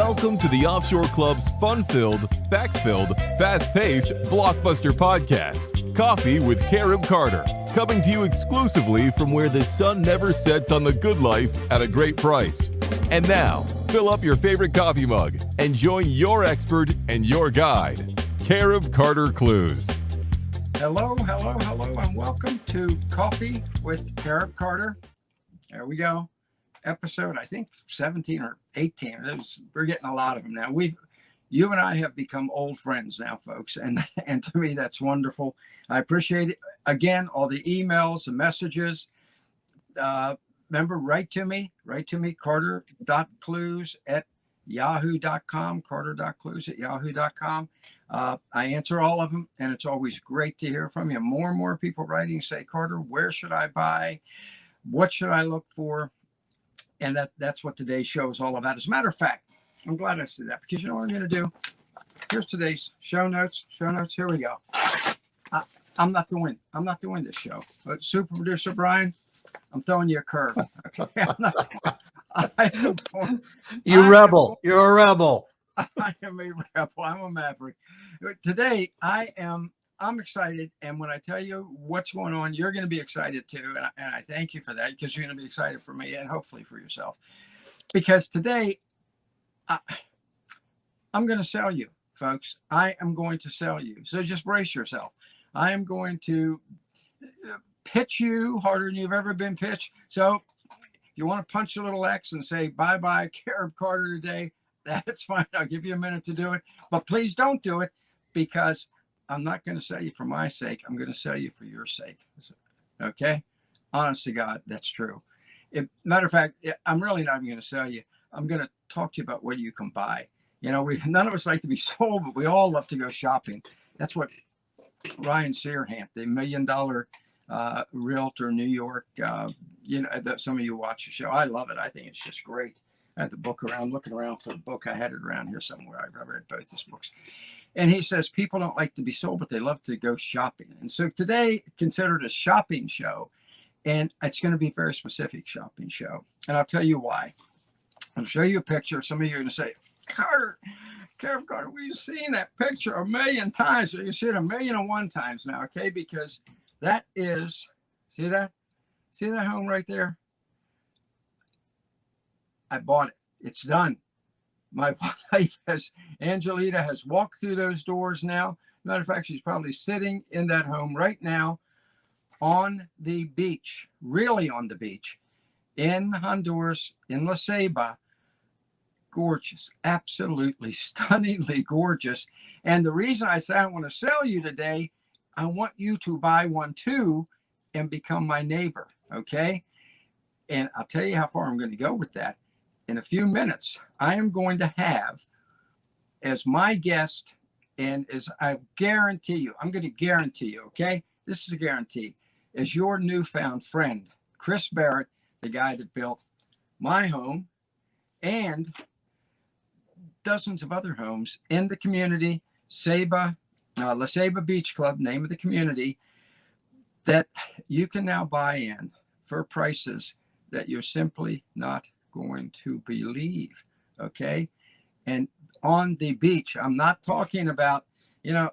Welcome to the Offshore Club's fun-filled, fact-filled, fast-paced, blockbuster podcast, Coffee with Carib Carter, coming to you exclusively from where the sun never sets on the good life at a great price. And now, fill up your favorite coffee mug and join your expert and your guide, Carib Carter Clues. Hello, and welcome to Coffee with Carib Carter. There we go. Episode, I think 17 or 18. We're getting a lot of them now. You and I have become old friends now, folks, and to me that's wonderful. I appreciate it. Again, all the emails, the messages. Remember, write to me, carter.clues@yahoo.com, carter.clues@yahoo.com. I answer all of them, and it's always great to hear from you. More and more people writing say, Carter, where should I buy? What should I look for? And that's what today's show is all about. As a matter of fact, I'm glad I said that, because you know what I'm going to do? Here's today's show notes. Here we go. I'm not doing this show. But Super Producer Brian, I'm throwing you a curve. Okay, You're a rebel. I am a rebel. I'm a maverick. Today, I'm excited, and when I tell you what's going on, you're going to be excited too, and I thank you for that, because you're going to be excited for me and hopefully for yourself. Because today, I'm going to sell you, folks. I am going to sell you. So just brace yourself. I am going to pitch you harder than you've ever been pitched. So if you want to punch a little X and say bye-bye, Carib Carter today, that's fine. I'll give you a minute to do it. But please don't do it, because I'm not going to sell you for my sake. I'm going to sell you for your sake. Okay? Honest to God, that's true. Matter of fact, I'm really not even going to sell you. I'm going to talk to you about what you can buy. You know, none of us like to be sold, but we all love to go shopping. That's what Ryan Searhant, the $1 Million realtor, New York, some of you watch the show. I love it. I think it's just great. I had the book around, looking around for the book. I had it around here somewhere. I've read both his books. And he says people don't like to be sold, but they love to go shopping. And so today, considered a shopping show, and it's going to be a very specific shopping show. And I'll tell you why. I'll show you a picture. Some of you are going to say, Carter, we've seen that picture a million times. Or you see it 1,000,001 times now, okay? Because that is, see that home right there? I bought it. It's done. My wife Angelita has walked through those doors now. Matter of fact, she's probably sitting in that home right now on the beach, really on the beach, in Honduras, in Ceiba. Gorgeous, absolutely stunningly gorgeous. And the reason I say I want to sell you today, I want you to buy one too and become my neighbor, okay? And I'll tell you how far I'm going to go with that. In a few minutes, I am going to have as my guest, and as I guarantee you, I'm going to guarantee you, okay? This is a guarantee, as your newfound friend, Chris Barrett, the guy that built my home and dozens of other homes in the community, Ceiba Beach Club, name of the community, that you can now buy in for prices that you're simply not going to believe, okay? And on the beach, I'm not talking about, but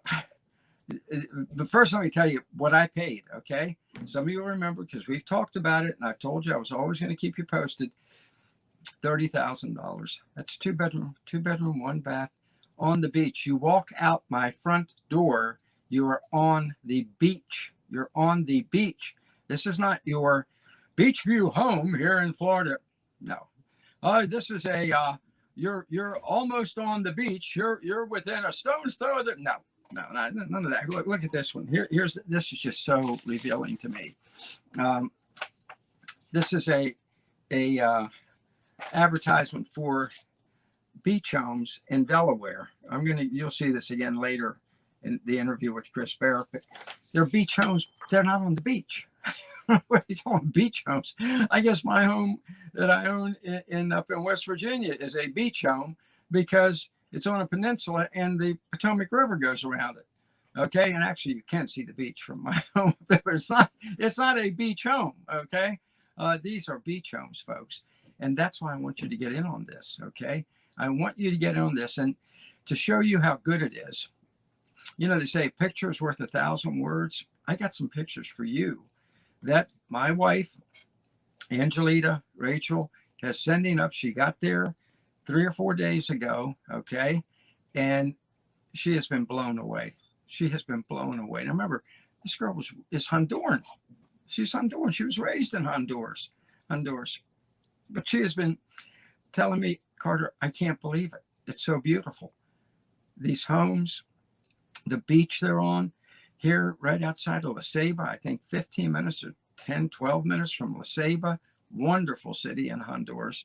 first let me tell you what I paid, okay? Some of you will remember, because we've talked about it, and I've told you I was always going to keep you posted. $30,000. That's two bedroom, one bath on the beach. You walk out my front door, you are on the beach. You're on the beach. This is not your beach view home here in Florida. No. This is you're almost on the beach. You're within a stone's throw of the, no, none of that. Look at this one. This is just so revealing to me. This is a advertisement for beach homes in Delaware. You'll see this again later in the interview with Chris Barrett, but they're beach homes. They're not on the beach. What do you call them? Beach homes. I guess my home that I own up in West Virginia is a beach home, because it's on a peninsula and the Potomac River goes around it. Okay, and actually you can see the beach from my home. It's not a beach home. Okay, these are beach homes, folks, and that's why I want you to get in on this. Okay, I want you to get on this. And to show you how good it is, you know, they say a picture is worth 1,000 words. I got some pictures for you that my wife, Angelita Rachel, is sending up. She got there 3 or 4 days ago, okay? And she has been blown away. She has been blown away. Now remember, this girl is Honduran. She's Honduran. She was raised in Honduras. But she has been telling me, Carter, I can't believe it. It's so beautiful. These homes, the beach they're on here right outside of Ceiba, I think 15 minutes or 10, 12 minutes from Ceiba, wonderful city in Honduras.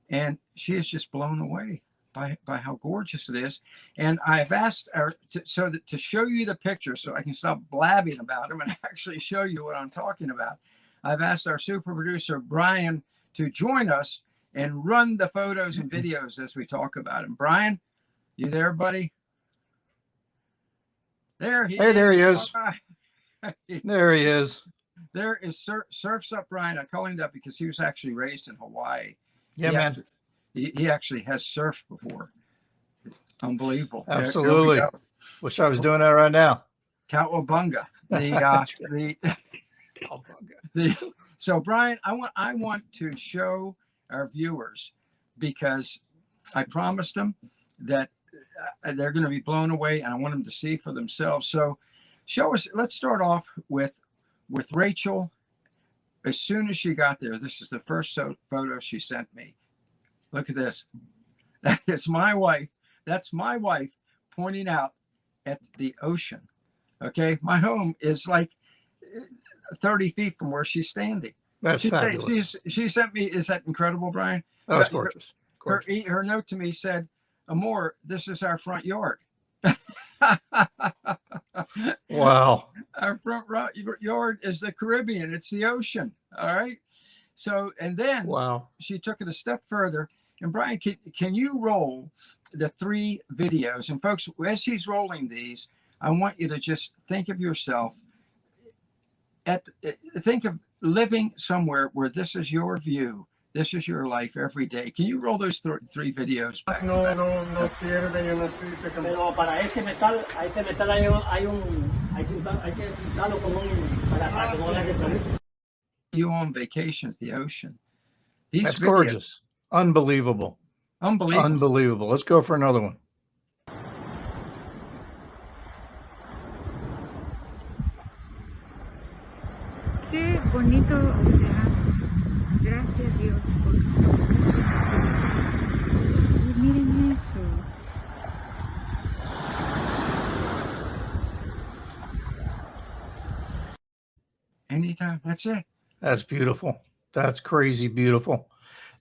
And she is just blown away by how gorgeous it is. And I've asked her to show you the picture so I can stop blabbing about them and actually show you what I'm talking about. I've asked our super producer, Brian, to join us and run the photos and videos as we talk about them. Brian, you there, buddy? There he is. There he is. There he is. There is Surf's Up Brian. I call him that because he was actually raised in Hawaii. Yeah, man. He actually has surfed before. Unbelievable. Absolutely. Wish I was doing that right now. Cowabunga. So Brian, I want to show our viewers, because I promised them that they're going to be blown away, and I want them to see for themselves. So show us. Let's start off with Rachel. As soon as she got there, this is the first photo she sent me. Look at this. That is my wife. That's my wife pointing out at the ocean. Okay. My home is like 30 feet from where she's standing. That's fabulous. She sent me, is that incredible, Brian? That was gorgeous. Her note to me said, Amor, this is our front yard. Wow. Our front yard is the Caribbean. It's the ocean. All right. So, and then wow, she took it a step further. And Brian, can you roll the 3 videos? And folks, as he's rolling these, I want you to just think of yourself think of living somewhere where this is your view. This is your life every day. Can you roll those 3 videos? No pierde, yo no estoy pecando. Pero para este metal hay que darlo con para que no haya que. You on vacation at the ocean. That's gorgeous. Unbelievable. Unbelievable. Let's go for another one. Qué bonito océano. Gracias Dios por... Miren eso. Anytime. That's it. That's beautiful. That's crazy beautiful.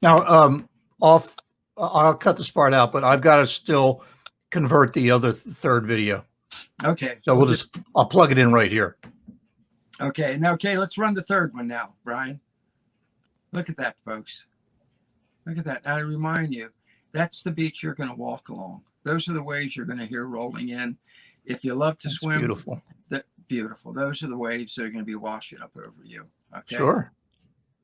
Now, I'll cut this part out, but I've got to still convert the other 3rd video. Okay. So I'll plug it in right here. Okay. Now, let's run the 3rd one now, Brian. Look at that, folks. Look at that. I remind you, that's the beach you're going to walk along. Those are the waves you're going to hear rolling in. If you love to swim, beautiful. Beautiful. Those are the waves that are going to be washing up over you. Okay. Sure.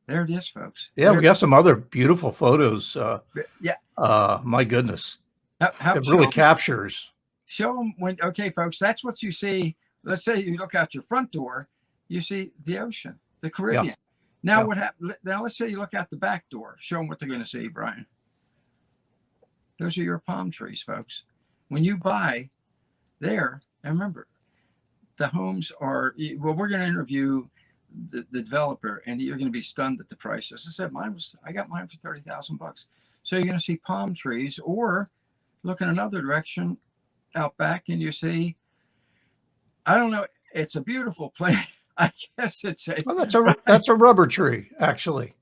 There it is, folks. Yeah, we got some other beautiful photos. Yeah. My goodness. It really captures. Show them when. Okay, folks. That's what you see. Let's say you look out your front door, you see the ocean, the Caribbean. Yeah. Now what happened? Now let's say you look out the back door. Show them what they're going to see, Brian. Those are your palm trees, folks. When you buy there, and remember, the homes are. Well, we're going to interview the developer, and you're going to be stunned at the prices. I said I got mine for $30,000. So you're going to see palm trees, or look in another direction out back, and you see. I don't know. It's a beautiful place. I guess it's a. Well, that's a rubber tree, actually.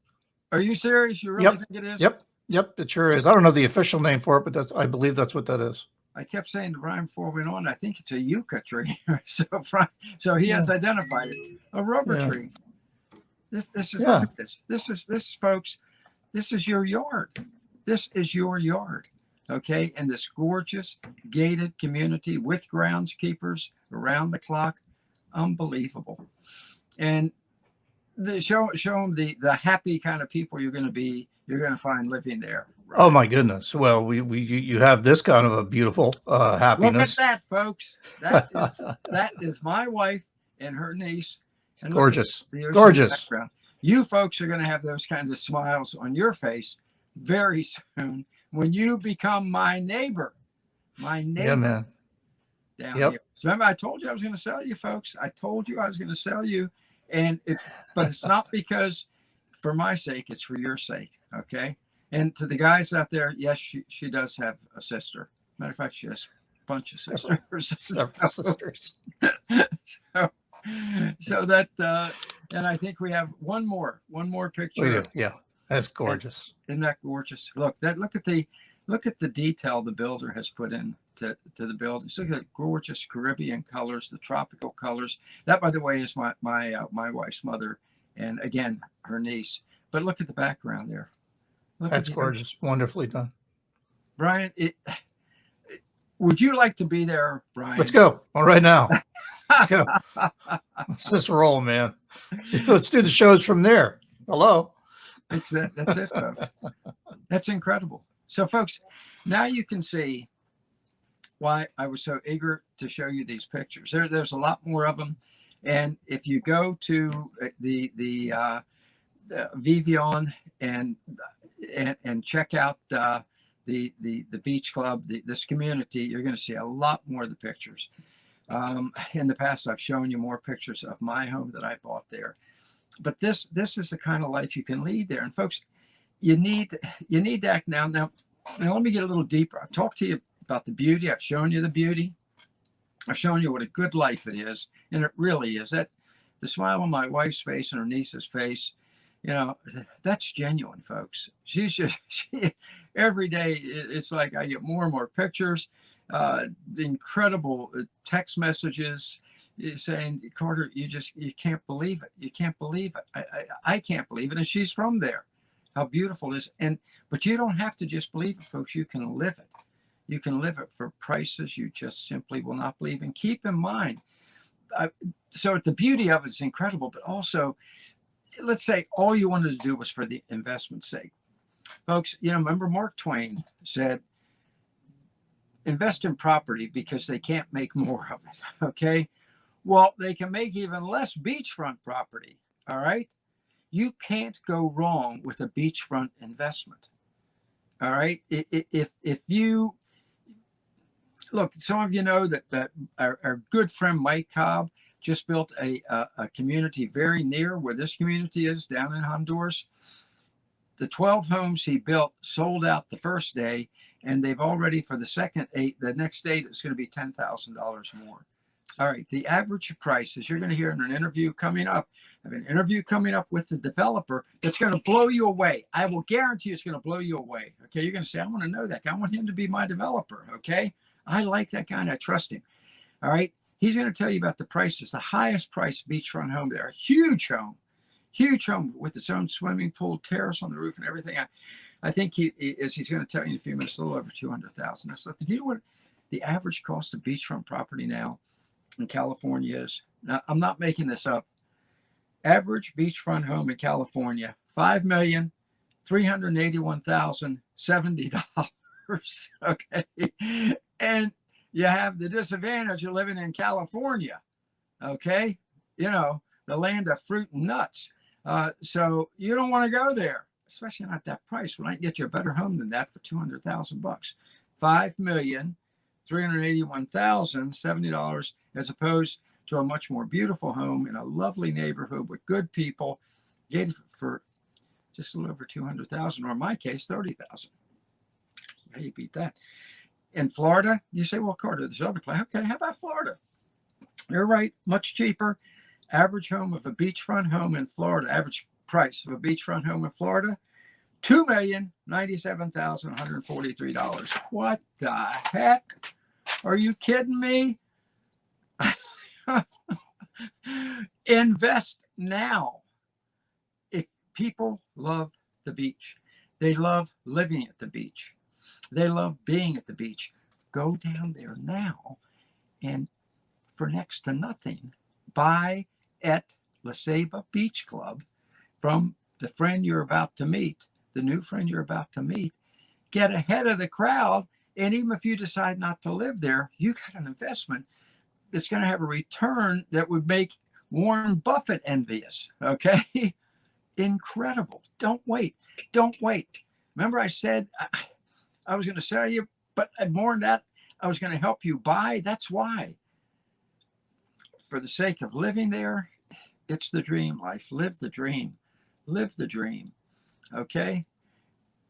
Are you serious? You really think it is? Yep, it sure is. I don't know the official name for it, but I believe that's what that is. I kept saying to Brian before we went on, I think it's a yucca tree. so he has identified it. A rubber tree. This is look at this. This is folks. This is your yard. This is your yard. Okay, in this gorgeous gated community with groundskeepers around the clock. Unbelievable. And show them the happy kind of people you're going to find living there. Oh my goodness. Well, you have this kind of a beautiful Look at happiness. that, folks. That is my wife and her niece. And look at Gorgeous. the ocean Gorgeous. background. You folks are going to have those kinds of smiles on your face very soon when you become my neighbor. My neighbor. Yeah, man. Down Yep. here. So remember, I told you I was going to sell you, folks. I told you I was going to sell you, but it's not because for my sake; it's for your sake. Okay. And to the guys out there, yes, she does have a sister. Matter of fact, she has a bunch of sisters. Several sisters. So that, and I think we have one more picture. We do. Yeah, that's gorgeous. Isn't that gorgeous? Look at the detail the builder has put in to the buildings. Look at the gorgeous Caribbean colors, the tropical colors. That, by the way, is my wife's mother, and again, her niece. But look at the background there. That's gorgeous. Wonderfully done. Brian, would you like to be there, Brian? Let's go. All right now. Let's go. Let's just roll, man. Let's do the shows from there. Hello. That's it, folks. That's incredible. So, folks, now you can see why I was so eager to show you these pictures. There's a lot more of them, and if you go to the Vivian and check out the beach club, this community, you're going to see a lot more of the pictures. In the past, I've shown you more pictures of my home that I bought there, but this is the kind of life you can lead there. And folks, you need to act now. Now, let me get a little deeper. I've talked to you about the beauty. I've shown you the beauty. I've shown you what a good life it is, and it really is. That the smile on my wife's face and her niece's face, that's genuine, folks. She every day it's like I get more and more pictures, the incredible text messages saying, Carter, you can't believe it. You can't believe it. I can't believe it. And she's from there. How beautiful it is. But you don't have to just believe it, folks. You can live it. You can live it for prices you just simply will not believe. And keep in mind, so the beauty of it is incredible, but also, let's say all you wanted to do was for the investment's sake. Folks, remember Mark Twain said, invest in property because they can't make more of it, okay? Well, they can make even less beachfront property, all right? You can't go wrong with a beachfront investment, all right? If you, look, some of you know that our good friend Mike Cobb just built a community very near where this community is down in Honduras. The 12 homes he built sold out the first day, and they've already, for the next 8, it's going to be $10,000 more. All right, the average price, as you're going to hear in an interview coming up, I have an interview coming up with the developer that's going to blow you away. I will guarantee it's going to blow you away. Okay, you're going to say, I want to know that guy. I want him to be my developer. Okay, I like that guy and I trust him. All right, he's going to tell you about the prices, the highest priced beachfront home there, a huge home with its own swimming pool, terrace on the roof, and everything. I think he's going to tell you in a few minutes, a little over $200,000. So, do you know what the average cost of beachfront property now in California is? Now, I'm not making this up. Average beachfront home in California, $5,381,070. Okay, and you have the disadvantage of living in California. Okay, the land of fruit and nuts. So you don't want to go there, especially not that price. When I can get you a better home than that for $200,000, $5,381,070, as opposed to a much more beautiful home in a lovely neighborhood with good people, get it for just a little over $200,000, or in my case, $30,000. How you beat that? In Florida, you say, well, Carter, there's other place. Okay, how about Florida? You're right, much cheaper. Average home of a beachfront home in Florida, average price of a beachfront home in Florida, $2,097,143. What the heck? Are you kidding me? Invest now. If people love the beach, they love living at the beach, they love being at the beach, go down there now and for next to nothing, buy at the Ceiba Beach Club from the friend you're about to meet, the new friend you're about to meet, get ahead of the crowd. And even if you decide not to live there, you got an investment that's going to have a return that would make Warren Buffett envious. Okay. Incredible. Don't wait. Don't wait. Remember I said I was going to sell you, but more than that, I was going to help you buy. That's why. For the sake of living there, it's the dream life. Live the dream. Live the dream. Okay?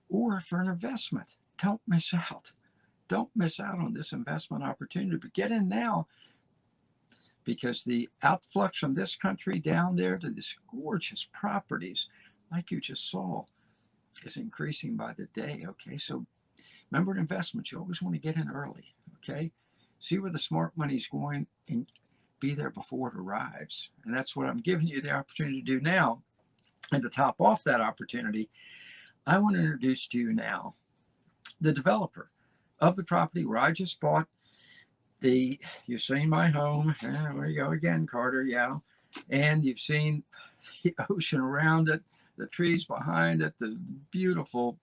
Or for an investment. Don't miss out. Don't miss out on this investment opportunity. But get in now, because the outflux from this country down there to these gorgeous properties, like you just saw, is increasing by the day. Okay? So remember, in investments, you always want to get in early. Okay? See where the smart money's going and be there before it arrives. And that's what I'm giving you the opportunity to do now. And to top off that opportunity, I want to introduce to you now the developer of the property where I just bought you've seen my home. There you go again, Carter. Yeah. And you've seen the ocean around it, the trees behind it, the beautiful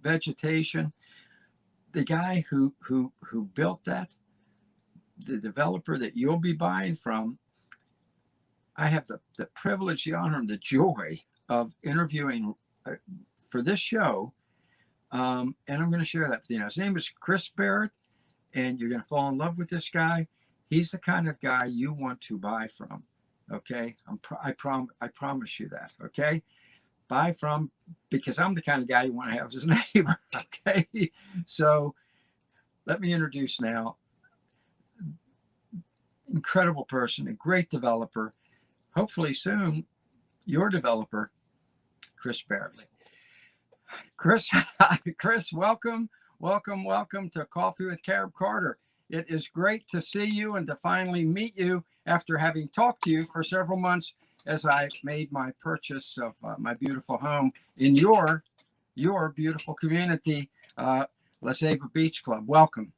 vegetation. The guy who built that, the developer that you'll be buying from, I have the privilege, the honor, and the joy of interviewing for this show. And I'm going to share that with you now. His name is Chris Barrett, and you're going to fall in love with this guy. He's the kind of guy you want to buy from. Okay. I promise you that. Okay. Buy from, because I'm the kind of guy you want to have as a neighbor. Okay. So let me introduce now, incredible person, a great developer, hopefully soon your developer, Chris Barrett. Chris, welcome to Coffee with Carib Carter. It is great to see you and to finally meet you after having talked to you for several months as I made my purchase of my beautiful home in your beautiful community, Ceiba Beach Club. Welcome.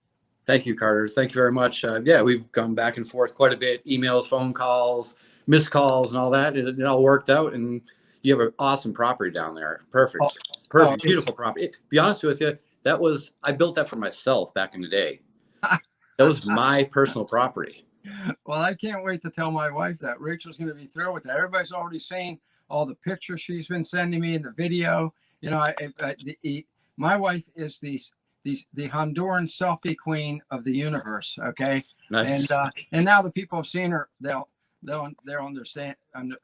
Thank you, Carter. Thank you very much. Yeah, we've gone back and forth quite a bit, emails, phone calls, missed calls, and all that. It all worked out, and you have an awesome property down there. Perfect. Beautiful property. To be honest with you, I built that for myself back in the day. That was my personal property. Well, I can't wait to tell my wife that. Rachel's going to be thrilled with that. Everybody's already seen all the pictures she's been sending me in the video. You know, my wife is the Honduran selfie queen of the universe. Okay. Nice. And now the people have seen her, they'll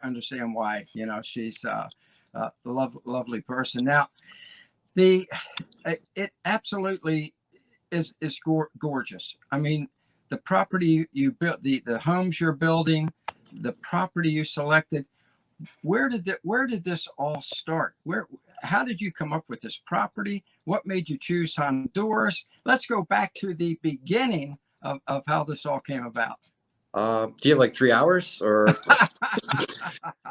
understand why. You know, she's a lovely person. Now, it absolutely is gorgeous. I mean, the property you built, the homes you're building, the property you selected. Where did this all start? How did you come up with this property? What made you choose Honduras? Let's go back to the beginning of how this all came about. Do you have like 3 hours or?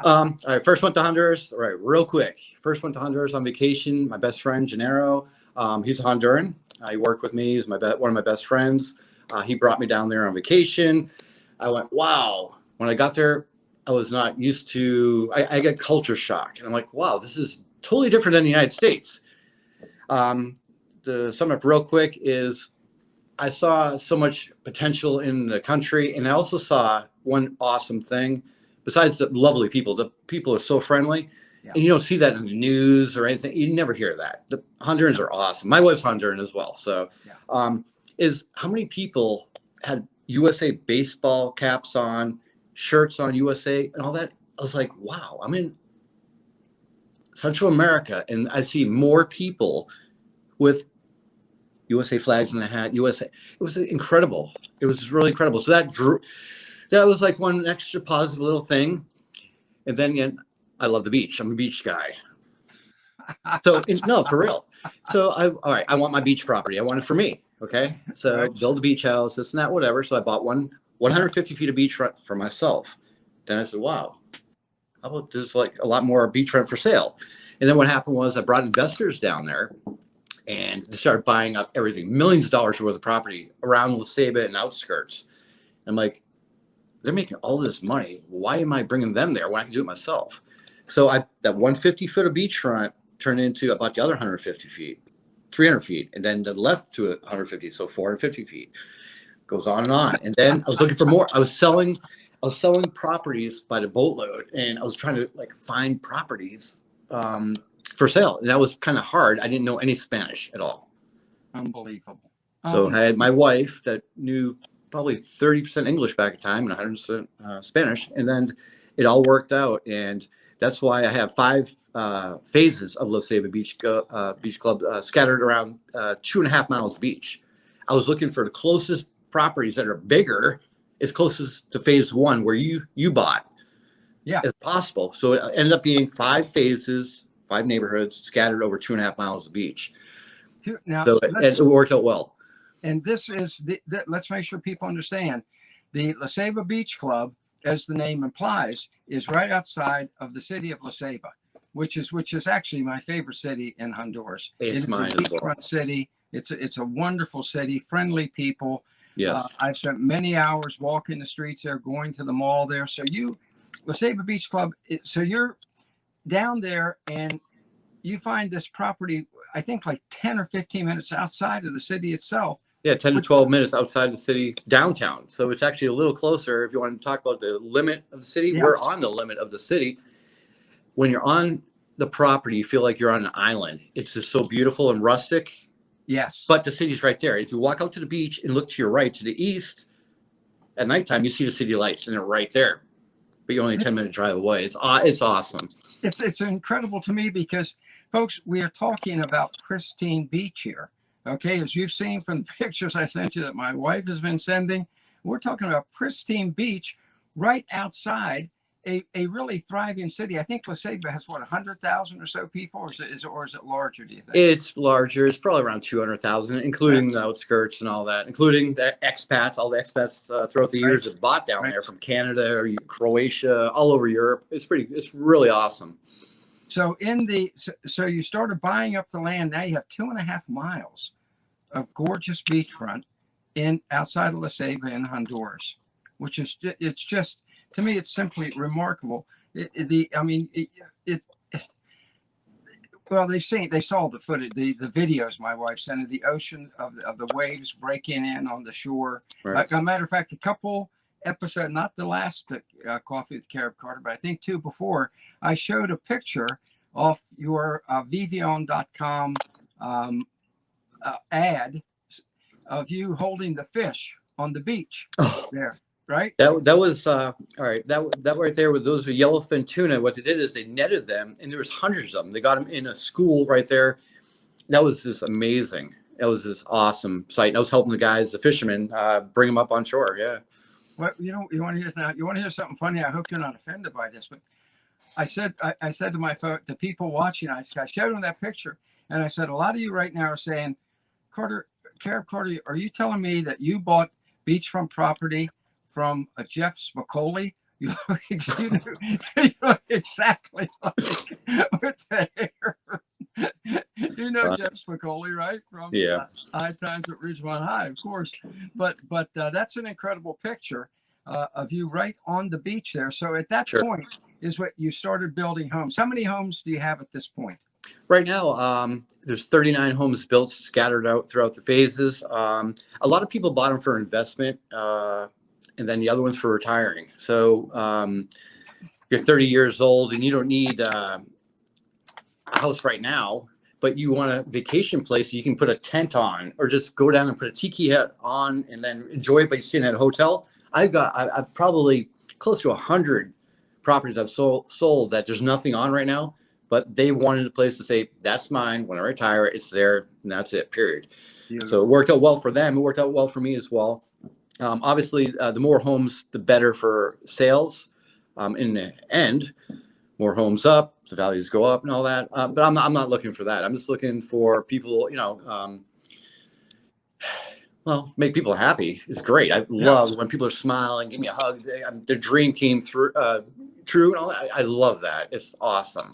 All right. First went to Honduras. All right. Real quick. First went to Honduras on vacation. My best friend, Gennaro, he's a Honduran. He worked with me. He's one of my best friends. He brought me down there on vacation. I went, wow. When I got there, I was not used to, I got culture shock. And I'm like, wow, this is totally different than the United States. To sum up real quick is I saw so much potential in the country. And I also saw one awesome thing, besides the lovely people. The people are so friendly. Yeah. And you don't see that in the news or anything. You never hear that. The Hondurans are awesome. My wife's Honduran as well. So is how many people had USA baseball caps on, shirts on USA and all that. I was like, wow, I'm in Central America and I see more people with USA flags in the hat, USA. It was incredible. It was really incredible. So that was like one extra positive little thing. And then I love the beach. I'm a beach guy. So no, for real. So all right, I want my beach property. I want it for me. Okay. So build a beach house, this and that, whatever. So I bought 150 feet of beachfront for myself. Then I said, wow, how about there's like a lot more beachfront for sale? And then what happened was I brought investors down there and they started buying up everything, millions of dollars worth of property around Ceiba and outskirts. I'm like, they're making all this money. Why am I bringing them there when I can do it myself? So that 150 foot of beachfront turned into about the other 150 feet. 300 feet, and then to the left to 150, so 450 feet. Goes on and on. And then I was looking for more. I was selling properties by the boatload, and I was trying to like find properties for sale, and that was kind of hard. I didn't know any Spanish at all. Unbelievable. So I had my wife that knew probably 30% English back at the time and 100% Spanish, and then it all worked out. And that's why I have 5 phases of Ceiba Beach Club scattered around 2.5 miles of beach. I was looking for the closest properties that are bigger, as closest to phase 1 where you bought, as possible. So it ended up being 5 phases, 5 neighborhoods scattered over 2.5 miles of beach. Now, so it worked out well. And this is let's make sure people understand the Ceiba Beach Club, as the name implies, is right outside of the city of Ceiba, which is actually my favorite city in Honduras. It's mine a beachfront city. It's a wonderful city, friendly people. Yes. I've spent many hours walking the streets there, going to the mall there. So Ceiba Beach Club, so you're down there and you find this property, I think like 10 or 15 minutes outside of the city itself. Yeah, 10 to 12 minutes outside the city downtown. So it's actually a little closer. If you want to talk about the limit of the city, we're on the limit of the city. When you're on the property, you feel like you're on an island. It's just so beautiful and rustic. Yes. But the city's right there. If you walk out to the beach and look to your right, to the east, at nighttime, you see the city lights and they're right there. But you're only a 10-minute drive away. It's awesome. It's incredible to me because, folks, we are talking about pristine beach here. Okay, as you've seen from the pictures I sent you that my wife has been sending, we're talking about pristine beach right outside a really thriving city. I think Ceiba has 100,000 or so people, or is it larger? Do you think it's larger? It's probably around 200,000, including the outskirts and all that, including the expats. All the expats throughout the years have bought down there from Canada or Croatia, all over Europe. It's really awesome. So so you started buying up the land. Now you have 2.5 miles of gorgeous beachfront outside of Ceiba in Honduras, which is it's just. To me, it's simply remarkable. Well, they saw the footage, the videos my wife sent of the ocean of the waves breaking in on the shore. Right. Like a matter of fact, a couple episodes, not the last Coffee with Carib Carter, but I think 2 before, I showed a picture off your Vivian.com ad of you holding the fish on the beach there. Right. That was all right. That right there with those were yellowfin tuna. What they did is they netted them, and there was hundreds of them. They got them in a school right there. That was just amazing. That was this awesome sight. And I was helping the guys, the fishermen, bring them up on shore. Yeah. Well, you want to hear now? You want to hear something funny? I hope you're not offended by this, but I said to the people watching, I showed them that picture, and I said, a lot of you right now are saying, Carib Carter, are you telling me that you bought beachfront property from a Jeff Spicoli? You look exactly like with the hair. You know Jeff Spicoli, right? From High Times at Ridgemont High, of course. But that's an incredible picture of you right on the beach there. So at that point is what you started building homes. How many homes do you have at this point? Right now, there's 39 homes built scattered out throughout the phases. A lot of people bought them for investment. And then the other one's for retiring. So you're 30 years old and you don't need a house right now, but you want a vacation place you can put a tent on, or just go down and put a tiki hut on and then enjoy it by staying at a hotel. I've probably close to 100 properties I've sold that there's nothing on right now, but they wanted a place to say, that's mine. When I retire, it's there, and that's it, period. So it worked out well for them. It worked out well for me as well. Obviously, the more homes, the better for sales. In the end, more homes up, the values go up and all that. But I'm not looking for that. I'm just looking for people, make people happy. It's great. I love when people are smiling, give me a hug. Their dream came true and all that. I love that. It's awesome.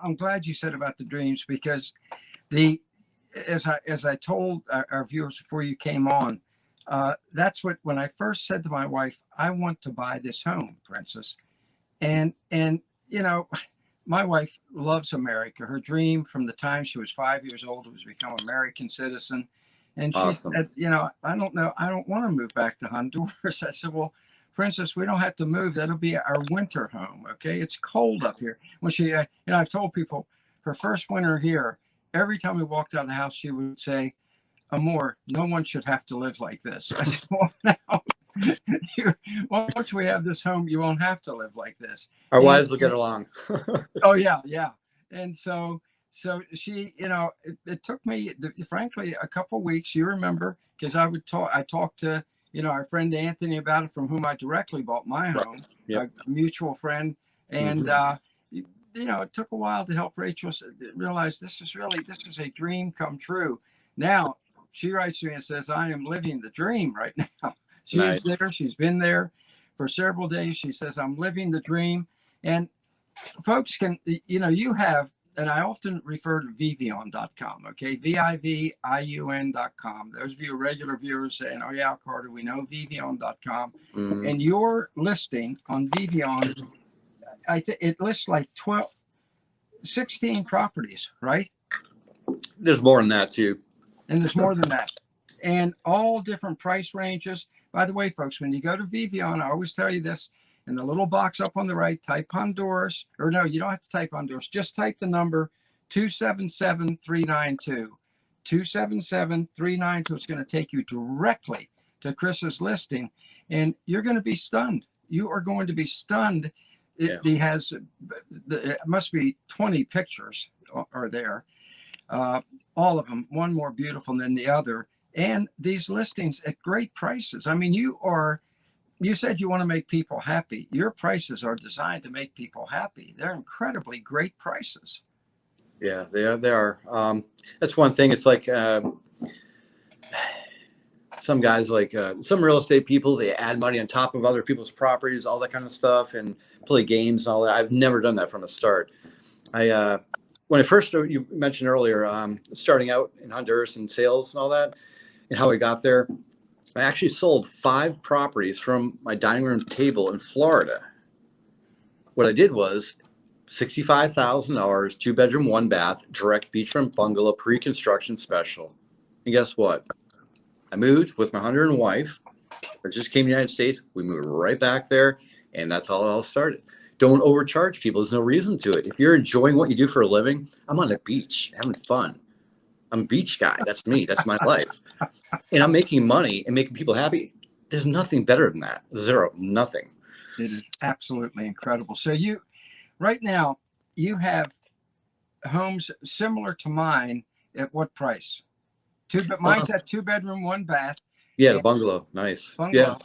I'm glad you said about the dreams, because as I told our viewers before you came on, that's when I first said to my wife, I want to buy this home, Princess. And my wife loves America. Her dream from the time she was 5 years old was to become an American citizen. And she Awesome. said, you know, I don't know. I don't want to move back to Honduras. I said, well, Princess, we don't have to move. That'll be our winter home. Okay. It's cold up here. When she, you know, I've told people her first winter here, every time we walked out of the house, she would say, Amor, no one should have to live like this. I said, well, now, once we have this home, you won't have to live like this. Our wives will get along. Oh yeah, yeah. And so she, you know, it took me, frankly, a couple of weeks. You remember, because I talked to, you know, our friend Anthony about it, from whom I directly bought my home, Yep. a mutual friend, and you know, it took a while to help Rachel realize this is a dream come true. Now she writes to me and says, I am living the dream right now. She is there. She's been there for several days. She says, I'm living the dream. And folks can, you know, you have, and I often refer to vivion.com, okay? VIVIUN.com. Those of you regular viewers saying, oh yeah, Carter, we know vivion.com. And your listing on Vivion, I think it lists like 16 properties, right? There's more than that too. And there's more than that. And all different price ranges. By the way, folks, when you go to Vivion, I always tell you this, in the little box up on the right, type Honduras, or no, you don't have to type Honduras. Just type the number 277392. 277392. It's going to take you directly to Chris's listing, and you're going to be stunned. You are going to be stunned. It has, it must be 20 pictures are there. All of them, one more beautiful than the other. And these listings at great prices. I mean, you said you want to make people happy. Your prices are designed to make people happy. They're incredibly great prices. Yeah, they are. That's one thing. It's like some guys, like some real estate people, they add money on top of other people's properties, all that kind of stuff, and play games and all that. I've never done that from the start. When I first, you mentioned earlier, starting out in Honduras and sales and all that, and how I got there, I actually sold 5 properties from my dining room table in Florida. What I did was $65,000, 2-bedroom, 1-bath, direct beachfront bungalow, pre-construction special. And guess what? I moved with my Honduran wife. I just came to the United States. We moved right back there, and that's how it all started. Don't overcharge people. There's no reason to it. If you're enjoying what you do for a living, I'm on the beach having fun. I'm a beach guy. That's me. That's my life. And I'm making money and making people happy. There's nothing better than that. Zero. Nothing. It is absolutely incredible. So right now, you have homes similar to mine at what price? Mine's at 2-bedroom, 1-bath. Yeah, the bungalow. Nice. Bungalow.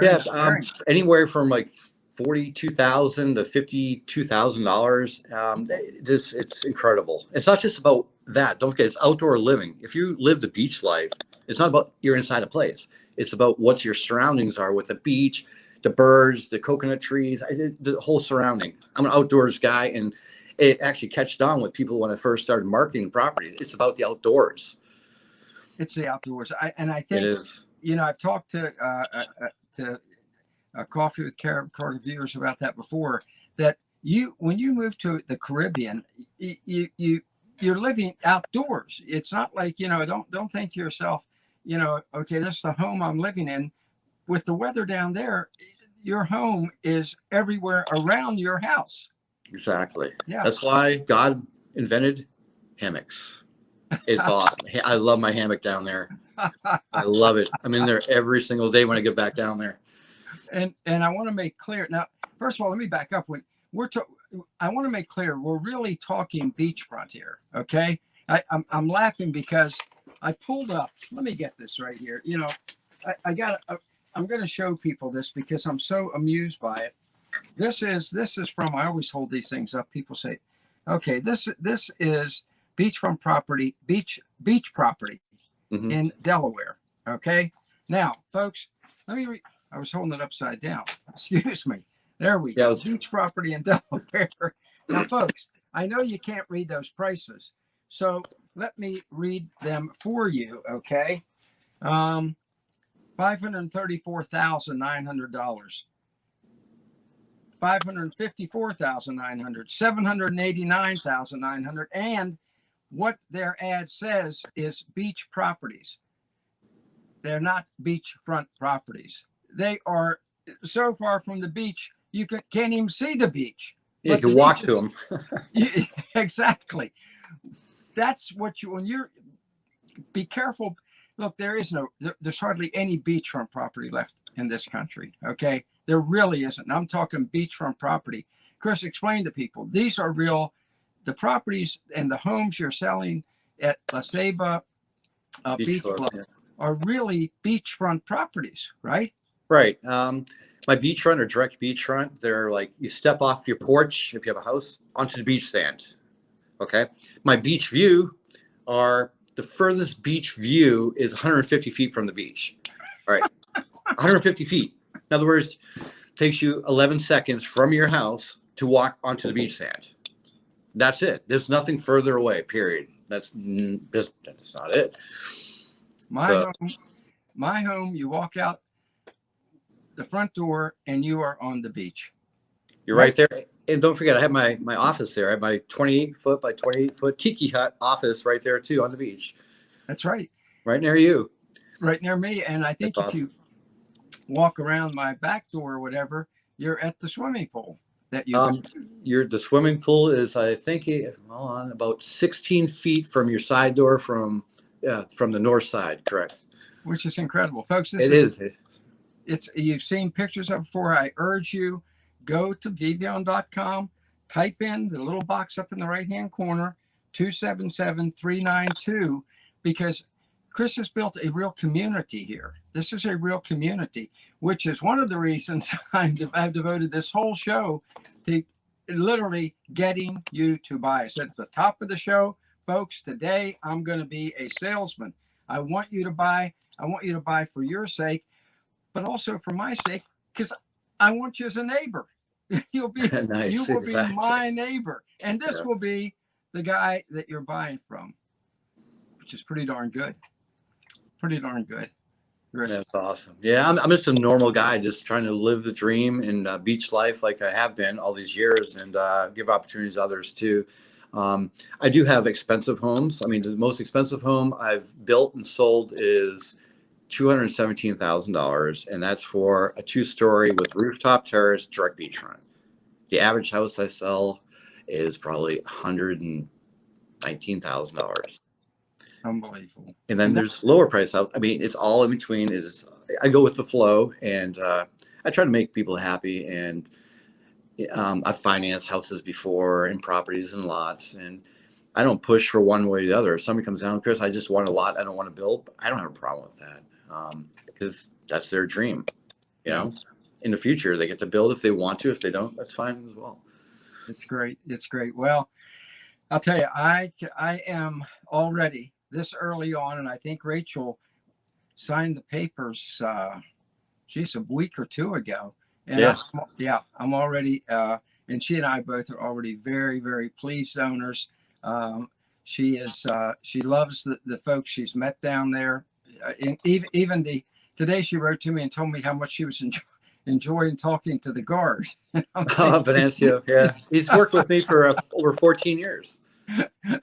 Yeah. Anywhere from like $42,000 to $52,000. It's incredible. It's not just about that. Don't forget, it's outdoor living. If you live the beach life, it's not about you're inside a place. It's about what your surroundings are with the beach, the birds, the coconut trees, the whole surrounding. I'm an outdoors guy, and it actually catched on with people when I first started marketing property. It's about the outdoors. It's the outdoors. I think it is. You know, I've talked to Coffee with Carib Carter viewers about that before. That when you move to the Caribbean, you're living outdoors. It's not like, you know, don't think to yourself, you know, okay, this is the home I'm living in. With the weather down there, your home is everywhere around your house. Exactly. Yeah. That's why God invented hammocks. It's awesome. I love my hammock down there. I love it. I'm in there every single day when I get back down there. And I want to make clear now. First of all, let me back up. I want to make clear we're really talking beachfront here. Okay. I'm laughing because I pulled up. Let me get this right here. You know, I'm going to show people this because I'm so amused by it. This is from. I always hold these things up. People say, okay, this is beachfront property, beach property in Delaware. Okay. Now, folks, let me I was holding it upside down. Excuse me. There we go. Beach property in Delaware. Now, folks, I know you can't read those prices, so let me read them for you. Okay. $534,900. 554,900, 789,900, and what their ad says is beach properties. They're not beachfront properties. They are so far from the beach you can't even see the beach. Yeah, you can walk to them. Exactly. That's what when you're, be careful. Look, there's hardly any beachfront property left in this country. Okay. There really isn't. I'm talking beachfront property. Chris, explain to people, these are real, the properties and the homes you're selling at La Ceiba Beach Club are really beachfront properties, right? Right. My beachfront or direct beachfront, they're like you step off your porch if you have a house onto the beach sand. Okay. My beach view are the furthest beach view is 150 feet from the beach. All right. 150 feet. In other words, it takes you 11 seconds from your house to walk onto the beach sand. That's it. There's nothing further away, period. That's not it. My home, you walk out the front door and you are on the beach. You're right there. And don't forget, I have my office there. I have my 28-foot by 28-foot tiki hut office right there too on the beach. That's right. Right near you. Right near me. And I think if you walk around my back door or whatever, you're at the swimming pool that the swimming pool is, I think, on about 16 feet from your side door from the north side, correct? Which is incredible, folks. You've seen pictures of it before. I urge you, go to vivian.com, type in the little box up in the right-hand corner, 277-392, because Chris has built a real community here. This is a real community, which is one of the reasons I've devoted this whole show to literally getting you to buy. I said at the top of the show, folks, today I'm going to be a salesman. I want you to buy. I want you to buy for your sake, but also for my sake, because I want you as a neighbor. You'll be nice, you will exactly. be my neighbor, and this will be the guy that you're buying from, which is pretty darn good. Pretty darn good. That's awesome. Yeah, I'm just a normal guy, just trying to live the dream in beach life like I have been all these years, and give opportunities to others too. I do have expensive homes. I mean, the most expensive home I've built and sold is $217,000, and that's for a 2-story with rooftop terrace, direct beachfront. The average house I sell is probably $119,000. Unbelievable. And then there's lower price house. I mean, it's all in between. I go with the flow, and I try to make people happy. And I've financed houses before and properties and lots, and I don't push for one way or the other. If somebody comes down, Chris, I just want a lot, I don't want to build, I don't have a problem with that, because that's their dream. You know, in the future, they get to build if they want to. If they don't, that's fine as well. It's great. It's great. Well, I'll tell you, I am already this early on, and I think Rachel signed the papers, a week or two ago. And I'm already, and she and I both are already very, very pleased owners. She loves the folks she's met down there. And even today she wrote to me and told me how much she was enjoying talking to the guards. Venancio, yeah. He's worked with me for over 14 years.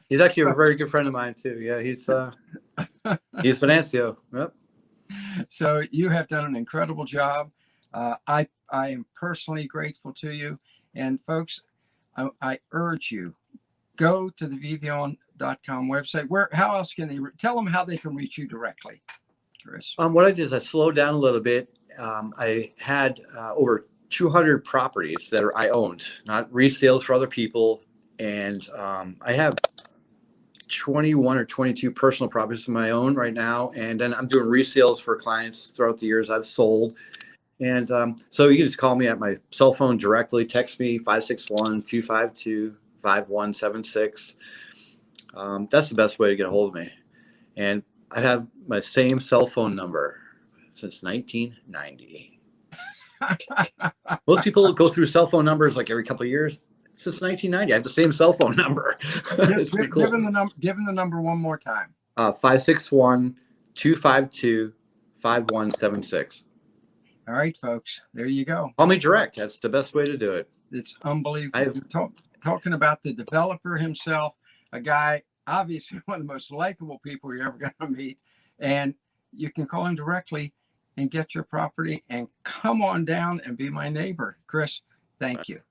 He's actually a very good friend of mine too. Yeah, he's Venancio. Yep. So you have done an incredible job. I am personally grateful to you. And folks, I urge you, go to the vivian.com website. How else can they tell them how they can reach you directly, Chris? What I did is I slowed down a little bit. I had over 200 properties that I owned, not resales for other people. And I have 21 or 22 personal properties of my own right now. And then I'm doing resales for clients throughout the years I've sold. And so you can just call me at my cell phone directly, text me 561-252-5176. That's the best way to get a hold of me. And I have my same cell phone number since 1990. Most people go through cell phone numbers like every couple of years. Since 1990, I have the same cell phone number. It's pretty cool. Give him the number one more time. 561-252-5176. All right, folks, there you go. Call me direct. That's the best way to do it. It's unbelievable. Talking about the developer himself, a guy, obviously one of the most likable people you're ever going to meet. And you can call him directly and get your property and come on down and be my neighbor. Chris, thank you.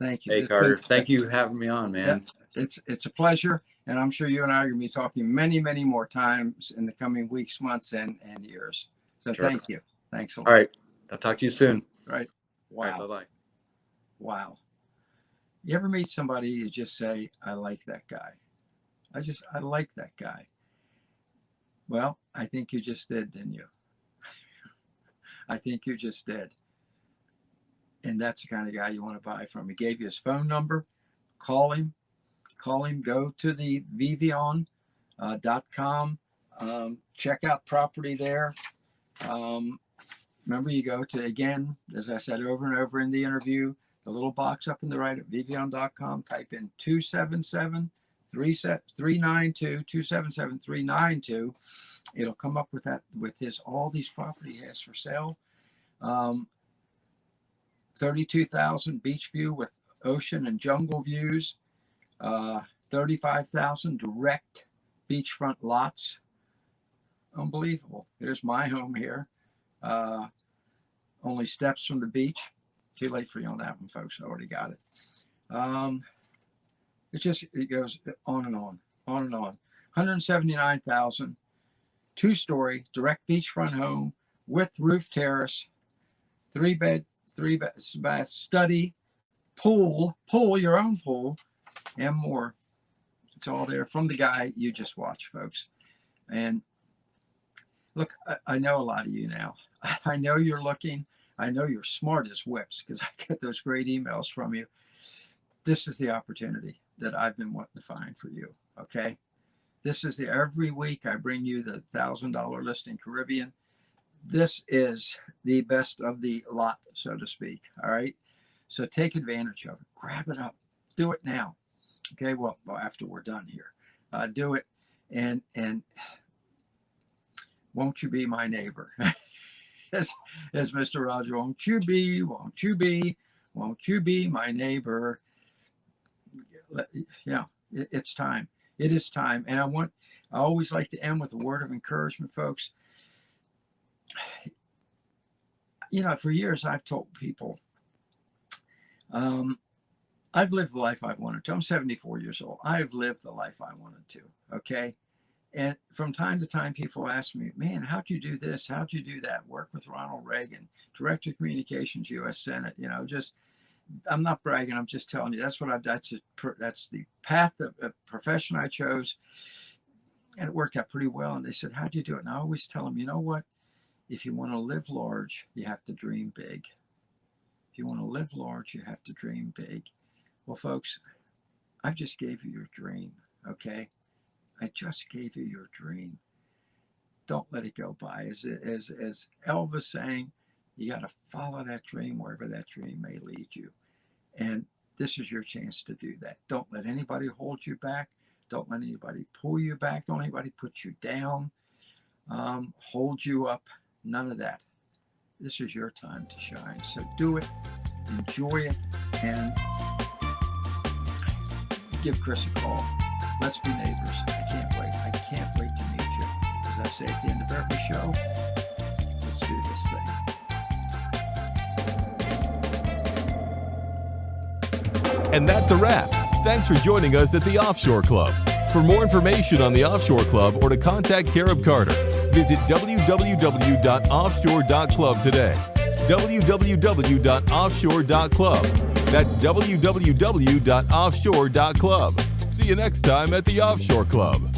Thank you. Hey, Carter, thank you for having me on, man. Yeah, it's a pleasure. And I'm sure you and I are going to be talking many, many more times in the coming weeks, months, and years. So Sure. Thank you. Thanks a lot. All right. I'll talk to you soon. Right. Wow. All right, bye-bye. Wow. You ever meet somebody you just say, I like that guy. I like that guy. Well, I think you just did, didn't you? I think you just did. And that's the kind of guy you want to buy from. He gave you his phone number. Call him. Go to the vivian.com. Check out property there. Remember, you go to, again, as I said over and over in the interview, the little box up in the right at vivian.com, type in 277-392. It'll come up with that, with all these property he has for sale. 32,000 beach view with ocean and jungle views. 35,000 direct beachfront lots. Unbelievable. Here's my home here. Only steps from the beach. Too late for you on that one, folks. I already got it. It goes on and on, on and on. 179,000, 2-story direct beachfront home with roof terrace, 3-bed, 3-bath study, pool, your own pool, and more. It's all there from the guy you just watched, folks. And look, I know a lot of you now. I know you're looking. I know you're smart as whips because I get those great emails from you. This is the opportunity that I've been wanting to find for you. Okay. This is every week I bring you the $1,000 listing Caribbean. This is the best of the lot, so to speak. All right. So take advantage of it. Grab it up. Do it now. Okay. Well, after we're done here, do it. And won't you be my neighbor? as Mr. Roger, won't you be my neighbor? Yeah, it's time. It is time. And I always like to end with a word of encouragement, folks. You know, for years I've told people, I've lived the life I wanted to. I'm 74 years old. I've lived the life I wanted to. Okay. And from time to time, people ask me, man, how'd you do this? How'd you do that? Work with Ronald Reagan, Director of Communications, U.S. Senate, I'm not bragging. I'm just telling you, that's the path, the profession I chose. And it worked out pretty well. And they said, how'd you do it? And I always tell them, you know what? If you want to live large, you have to dream big. If you want to live large, you have to dream big. Well, folks, I just gave you your dream. Okay. I just gave you your dream. Don't let it go by. As Elvis saying, you got to follow that dream wherever that dream may lead you. And this is your chance to do that. Don't let anybody hold you back. Don't let anybody pull you back. Don't let anybody put you down, hold you up. None of that. This is your time to shine. So do it, enjoy it, and give Chris a call. Let's be neighbors. I can't wait. I can't wait to meet you. As I say at the end of every show, let's do this thing. And that's a wrap. Thanks for joining us at the Offshore Club. For more information on the Offshore Club or to contact Carib Carter, visit www.offshore.club today. www.offshore.club. That's www.offshore.club. See you next time at the Offshore Club.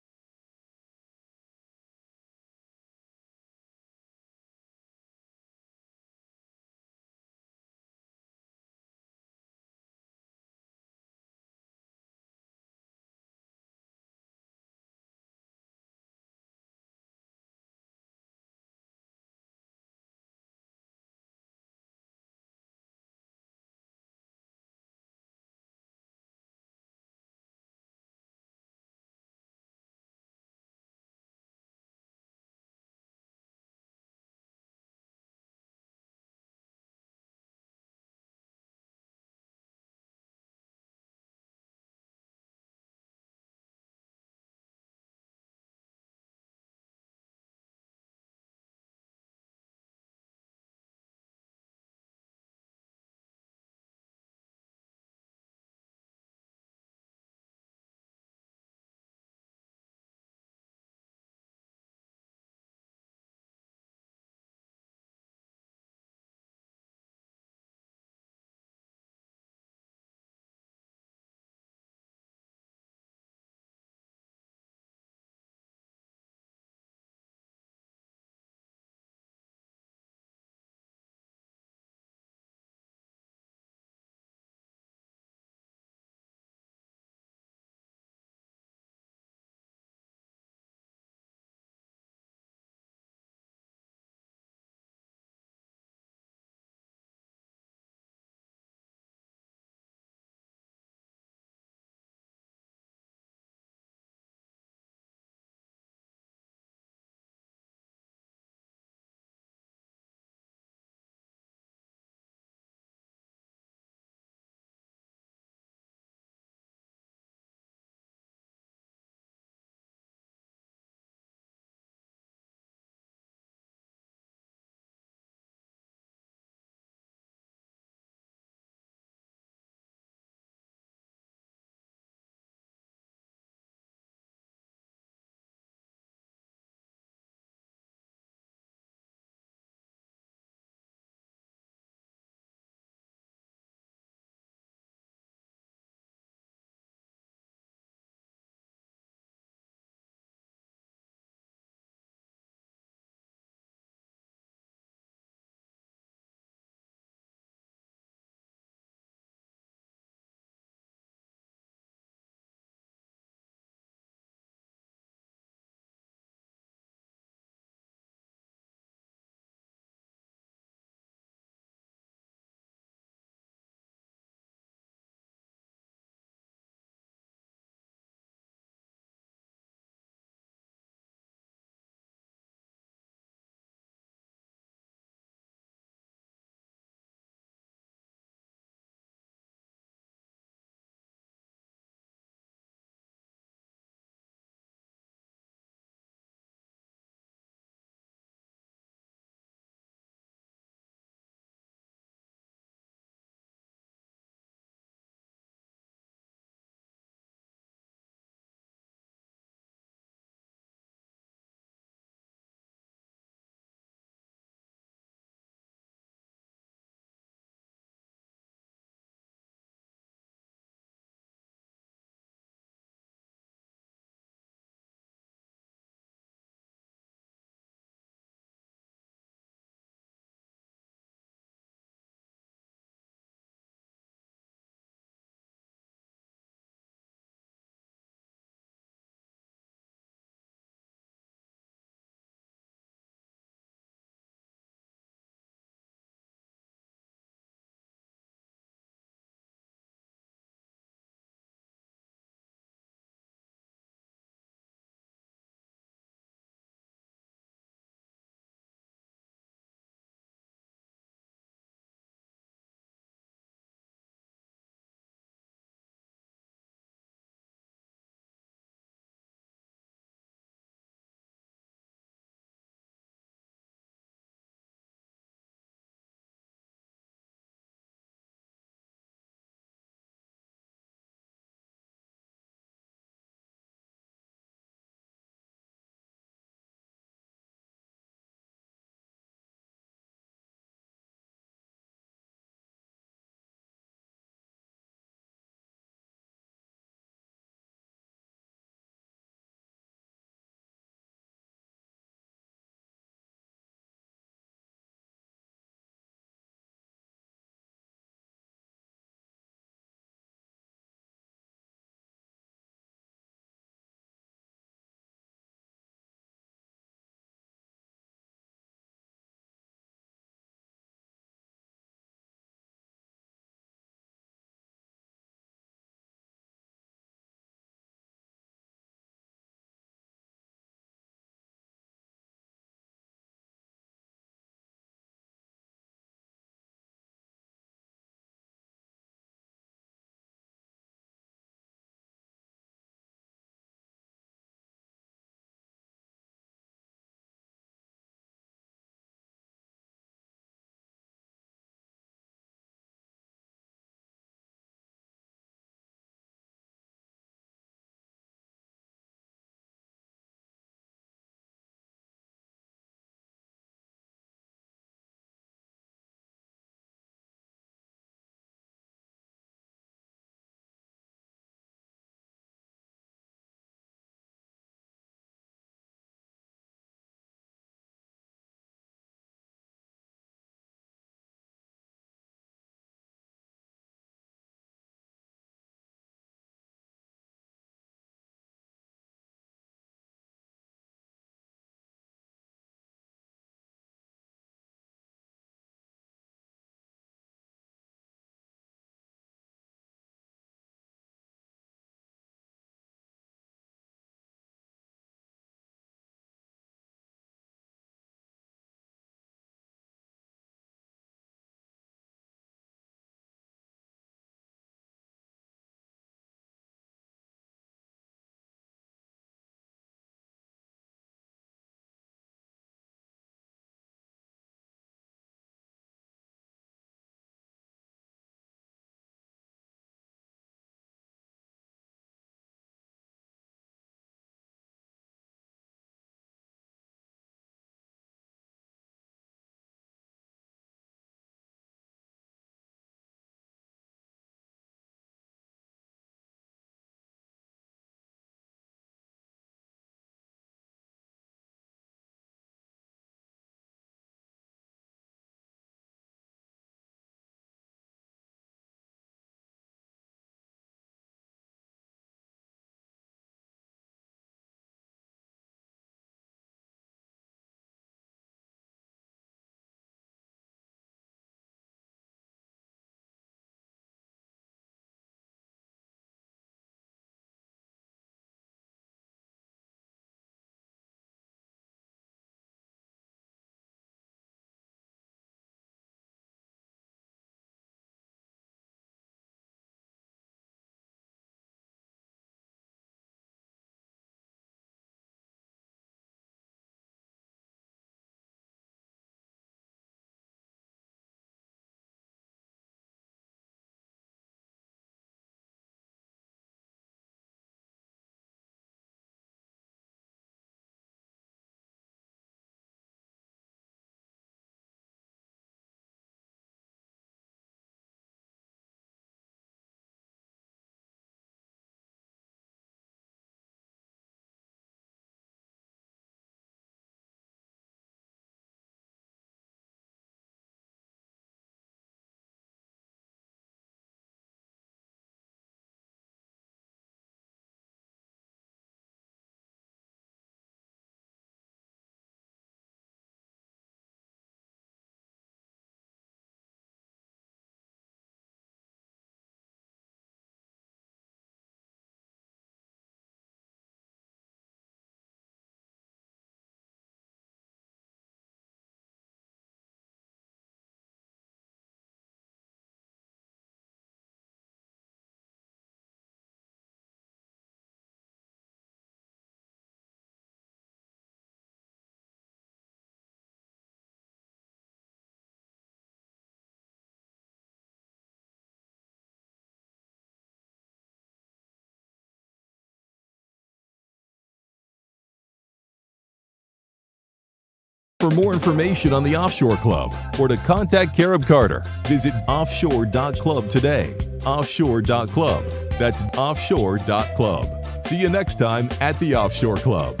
For more information on the Offshore Club or to contact Carib Carter, visit offshore.club today. Offshore.club. That's offshore.club. See you next time at the Offshore Club.